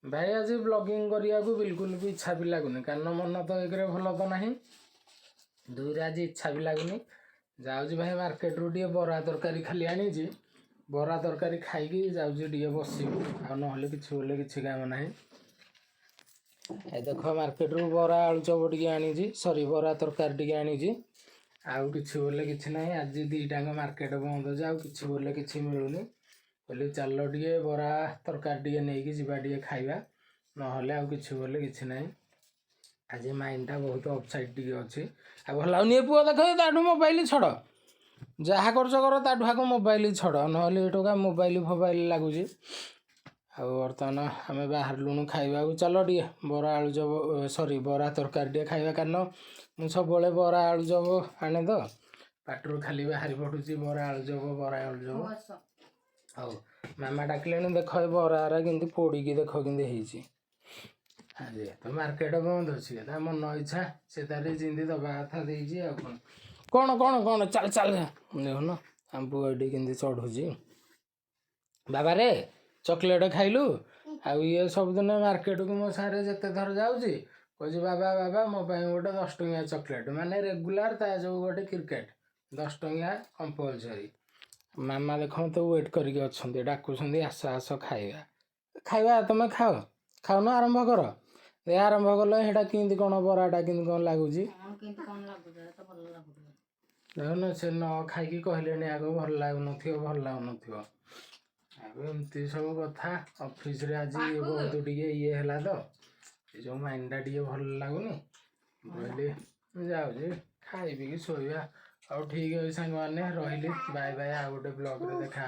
भाई आज ब्लॉगिंग करिया को बिल्कुल भी इच्छा भी लगुनि कारण मन तो एक भल तो ना दुई आज इच्छा भी लगुनि जाऊँ भाई मार्केट रू टे बरा तरकारी खाली आनी बरा तरकारी खाई जाऊँ टे बस आ ना कि काम ना देख मार्केट रू बरा आलू चप टे आनी सरी बरा तरकारी टे आनी आउ कि ना आज दीटाक मार्केट बंद अच्छे आउ कि मिलूनी बोले चल टे बरा तरकारी टे नहीं जावा टे खाइबा ना कि ना आज माइंडटा बहुत अपसाइड टे अच्छे आ भल लगुनि पुआ देख ताठू मोबाइल छड़ जहाँ कर ताठू मोबाइल छड़ ना टोका मोबाइल फोबाइल लगुच आ बर्तमान आम बाहर लुणु खाइबा चल टे बरा आलू चप सरी बरा तरकारी टे खाइबा कारण मुझे सब बरा आलू चप आने तो पाटरू खाली बाहरी पड़ुची बरा आलू चप हौ मामा डाकिले देख बरा कि पोड़ी देख कि आज तो मार्केट बंद अच्छी मन इच्छा से तारे जिंदी दबा कथा देजी आ कौन कौन कौन चल चल देखुन आम पुआ ये चढ़ुची बाबा रे चॉकलेट खाइलु आ ये सब दिन मार्केट को मो सारे जिते थर जाऊँगी कहे बाबा बाबा मो गोटे 10 टंकिया चॉकलेट माने रेगुलर ता जो गोटे क्रिकेट 10 टंकिया कंपलसरी मामा देख तो वेट करके अच्छा डाकुंट आस आस खाइबा खाइबा तुम खाओ खाओ ना आरंभ कर आरंभ कल हेटा कि कौन बराटा कि कौन लगुच देखुन से न खाई कहले आग भल लगुन भल लगुन एमती सब कथा ऑफिस रे आज बहुत टे ये है तो जो माइंडा टे भल लगुनि कहली जाऊँ खाइबी कि शोवा आ ठीक है सांग मैंने रही बाय बाय आ गोटे ब्लॉग रे देखा।